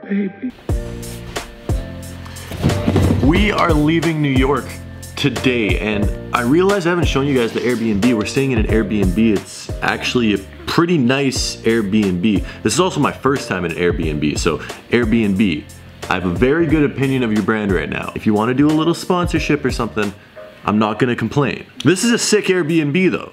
baby. We are leaving New York today, and I realize I haven't shown you guys the Airbnb. We're staying in an Airbnb. It's actually a pretty nice Airbnb. This is also my first time in an Airbnb, so Airbnb, I have a very good opinion of your brand right now. If you want to do a little sponsorship or something, I'm not gonna complain. This is a sick Airbnb though.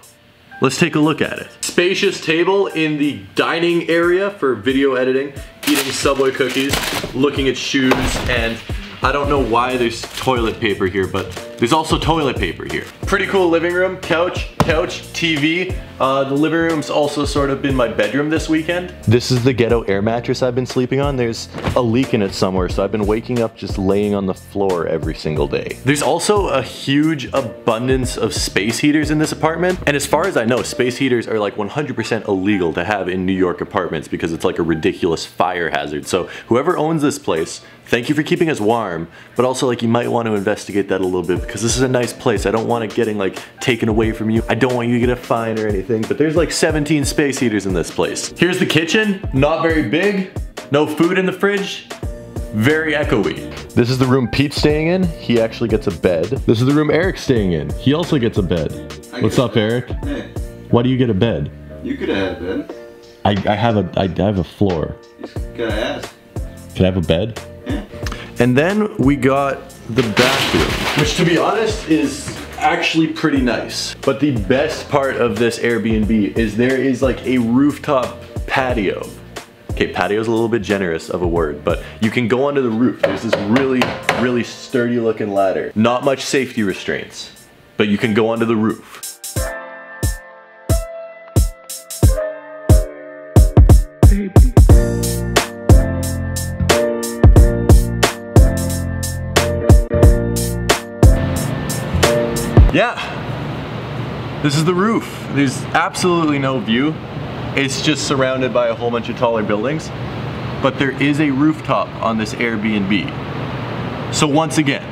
Let's take a look at it. Spacious table in the dining area for video editing, eating Subway cookies, looking at shoes, and I don't know why there's toilet paper here, but there's also toilet paper here. Pretty cool living room, couch, TV. The living room's also sort of been my bedroom this weekend. This is the ghetto air mattress I've been sleeping on. There's a leak in it somewhere, so I've been waking up just laying on the floor every single day. There's also a huge abundance of space heaters in this apartment. And as far as I know, space heaters are like 100% illegal to have in New York apartments because it's like a ridiculous fire hazard. So whoever owns this place, thank you for keeping us warm, but also like you might want to investigate that a little bit because this is a nice place. I don't want it getting like taken away from you. I don't want you to get a fine or anything, but there's like 17 space heaters in this place. Here's the kitchen, not very big, no food in the fridge, very echoey. This is the room Pete's staying in. He actually gets a bed. This is the room Eric's staying in. He also gets a bed. What's up, Eric? Hey. Why do you get a bed? You could have had a bed. I have a floor. You just gotta ask. Can I have a bed? Yeah. And then we got the bathroom, which to be honest is actually pretty nice. But the best part of this Airbnb is there is like a rooftop patio. Okay, patio's a little bit generous of a word, but you can go onto the roof. There's this really sturdy looking ladder. Not much safety restraints, but you can go onto the roof. Baby. Yeah, this is the roof. There's absolutely no view. It's just surrounded by a whole bunch of taller buildings, but there is a rooftop on this Airbnb. So once again,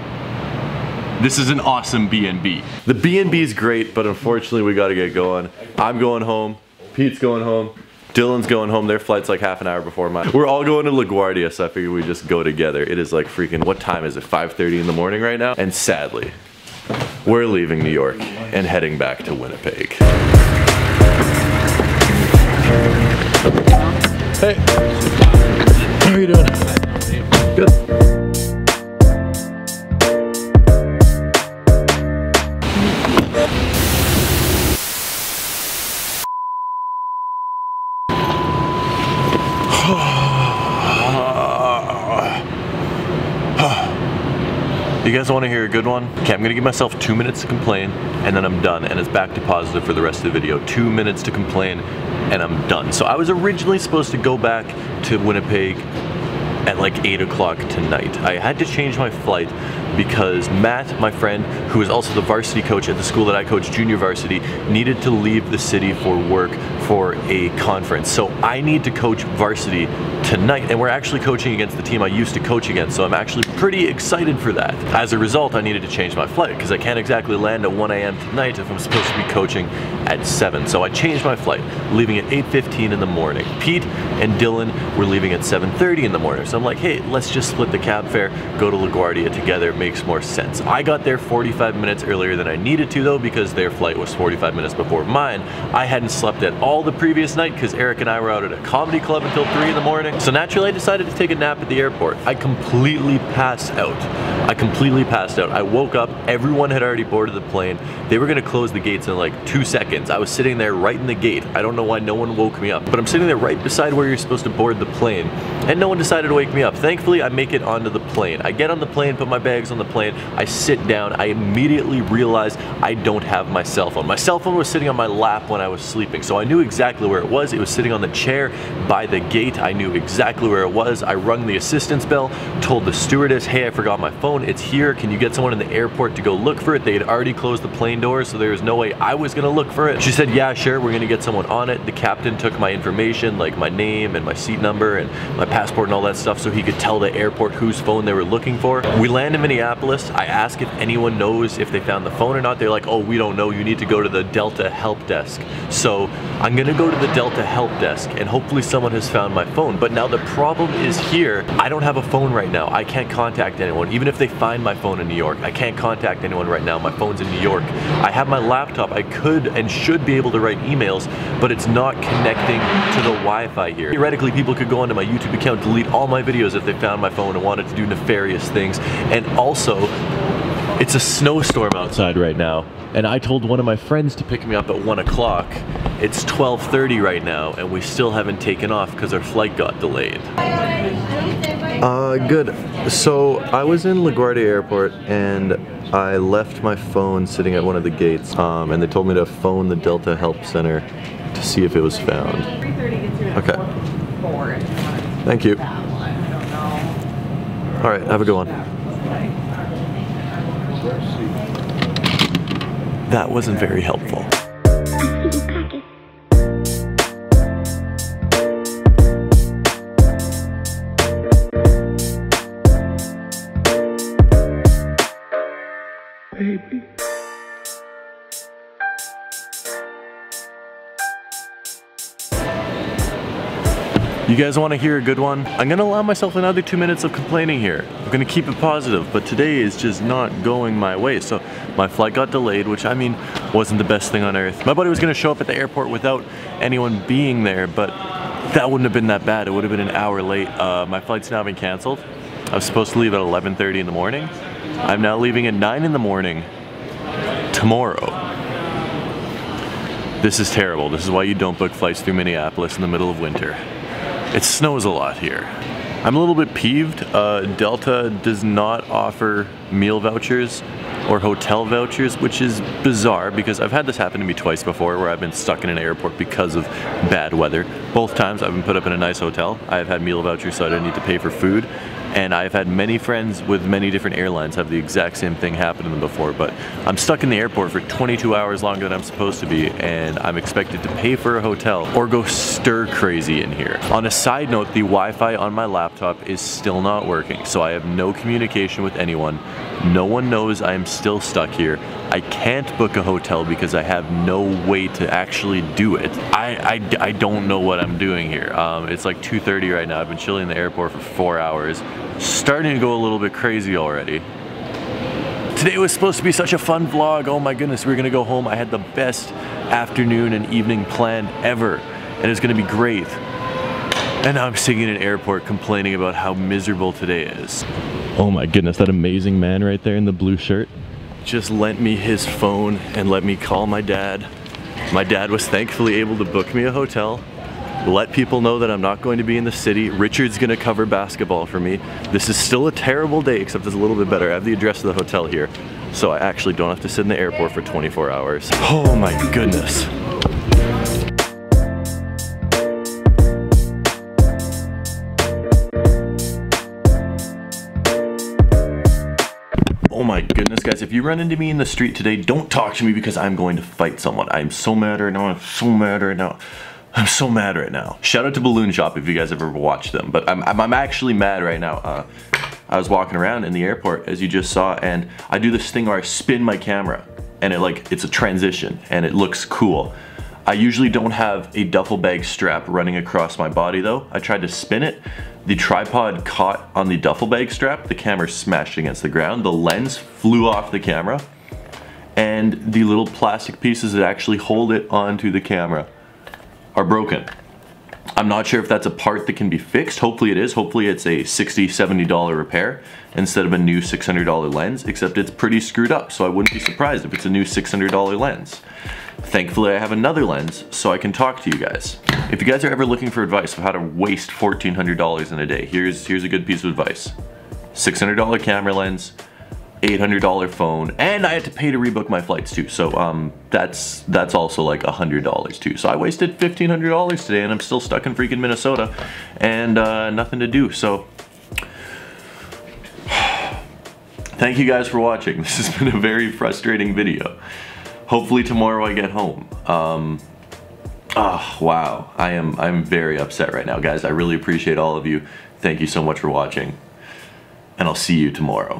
this is an awesome B&B. The B&B is great, but unfortunately we gotta get going. I'm going home, Pete's going home, Dylan's going home. Their flight's like half an hour before mine. We're all going to LaGuardia, so I figured we'd just go together. It is like freaking, what time is it? 5:30 in the morning right now? And sadly, we're leaving New York and heading back to Winnipeg. Hey, how are you doing? Good. You guys want to hear a good one? Okay, I'm gonna give myself 2 minutes to complain and then I'm done, and it's back to positive for the rest of the video. 2 minutes to complain and I'm done. So I was originally supposed to go back to Winnipeg at like 8 o'clock tonight. I had to change my flight because Matt, my friend, who is also the varsity coach at the school that I coach, junior varsity, needed to leave the city for work for a conference. So I need to coach varsity tonight, and we're actually coaching against the team I used to coach against, so I'm actually pretty excited for that. As a result, I needed to change my flight because I can't exactly land at 1 a.m. tonight if I'm supposed to be coaching at 7. So I changed my flight, leaving at 8:15 in the morning. Pete and Dylan were leaving at 7:30 in the morning. So I'm like, hey, let's just split the cab fare, go to LaGuardia together, makes more sense. I got there 45 minutes earlier than I needed to though, because their flight was 45 minutes before mine. I hadn't slept at all the previous night because Eric and I were out at a comedy club until 3 in the morning. So naturally I decided to take a nap at the airport. I completely passed out. I woke up, everyone had already boarded the plane. They were gonna close the gates in like 2 seconds. I was sitting there right in the gate. I don't know why no one woke me up, but I'm sitting there right beside where you're supposed to board the plane, and no one decided to wake me up. Thankfully, I make it onto the plane. I get on the plane, put my bags on the plane, I sit down, I immediately realize I don't have my cell phone. My cell phone was sitting on my lap when I was sleeping, so I knew exactly where it was. It was sitting on the chair by the gate. I knew exactly where it was. I rung the assistance bell, told the stewardess, hey, I forgot my phone, it's here, can you get someone in the airport to go look for it? They had already closed the plane doors, so there was no way I was gonna look for it. She said, yeah, sure, we're gonna get someone on it. The captain took my information, like my name and my seat number and my passport and all that stuff, so he could tell the airport whose phone they were looking for. We land in Minneapolis. I ask if anyone knows if they found the phone or not. They're like, oh, we don't know, you need to go to the Delta help desk. So I'm gonna go to the Delta help desk and hopefully someone has found my phone. But now the problem is here, I don't have a phone right now. I can't contact anyone. Even if they find my phone in New York, I can't contact anyone right now. My phone's in New York. I have my laptop. I could and should be able to write emails, but it's not connecting to the Wi-Fi here. Theoretically, people could go onto my YouTube account, delete all my videos if they found my phone and wanted to do nefarious things. And also, it's a snowstorm outside right now. And I told one of my friends to pick me up at 1 o'clock. It's 12:30 right now, and we still haven't taken off because our flight got delayed. Good. So I was in LaGuardia Airport and I left my phone sitting at one of the gates, and they told me to phone the Delta Help Center to see if it was found. Okay. Thank you. All right, have a good one. That wasn't very helpful. Baby. You guys want to hear a good one? I'm gonna allow myself another 2 minutes of complaining here. I'm gonna keep it positive, but today is just not going my way. So my flight got delayed, which I mean, wasn't the best thing on earth. My buddy was gonna show up at the airport without anyone being there, but that wouldn't have been that bad. It would have been an hour late. My flight's now been canceled. I was supposed to leave at 11:30 in the morning. I'm now leaving at 9 in the morning tomorrow. This is terrible. This is why you don't book flights through Minneapolis in the middle of winter. It snows a lot here. I'm a little bit peeved. Delta does not offer meal vouchers or hotel vouchers, which is bizarre because I've had this happen to me twice before where I've been stuck in an airport because of bad weather. Both times I've been put up in a nice hotel. I've had meal vouchers so I don't need to pay for food. And I've had many friends with many different airlines have the exact same thing happen to them before, but I'm stuck in the airport for 22 hours longer than I'm supposed to be, and I'm expected to pay for a hotel or go stir crazy in here. On a side note, the Wi-Fi on my laptop is still not working, so I have no communication with anyone. No one knows I am still stuck here. I can't book a hotel because I have no way to actually do it. I don't know what I'm doing here. It's like 2:30 right now. I've been chilling in the airport for 4 hours. Starting to go a little bit crazy already. Today was supposed to be such a fun vlog. Oh my goodness, we were gonna go home. I had the best afternoon and evening planned ever, and it's gonna be great. And now I'm sitting in an airport complaining about how miserable today is. Oh my goodness, that amazing man right there in the blue shirt just lent me his phone and let me call my dad. My dad was thankfully able to book me a hotel, let people know that I'm not going to be in the city. Richard's gonna cover basketball for me. This is still a terrible day, except it's a little bit better. I have the address of the hotel here, so I actually don't have to sit in the airport for 24 hours. Oh my goodness. Oh my goodness, guys, if you run into me in the street today, don't talk to me because I'm going to fight someone. I'm so mad right now, I'm so mad right now. I'm so mad right now. Shout out to Balloon Shop if you guys ever watched them, but I'm actually mad right now. I was walking around in the airport, as you just saw, and I do this thing where I spin my camera, and it's a transition, and it looks cool. I usually don't have a duffel bag strap running across my body though. I tried to spin it. The tripod caught on the duffel bag strap. The camera smashed against the ground. The lens flew off the camera. And the little plastic pieces that actually hold it onto the camera are broken. I'm not sure if that's a part that can be fixed. Hopefully it is. Hopefully it's a $60, $70 repair instead of a new $600 lens, except it's pretty screwed up, so I wouldn't be surprised if it's a new $600 lens. Thankfully I have another lens so I can talk to you guys. If you guys are ever looking for advice of how to waste $1,400 in a day, here's a good piece of advice. $600 camera lens, $800 phone, and I had to pay to rebook my flights too, so that's also like $100 too. So I wasted $1,500 today and I'm still stuck in freaking Minnesota and nothing to do, so thank you guys for watching. This has been a very frustrating video. Hopefully tomorrow I get home. Oh, wow, I'm very upset right now, guys. I really appreciate all of you. Thank you so much for watching, and I'll see you tomorrow.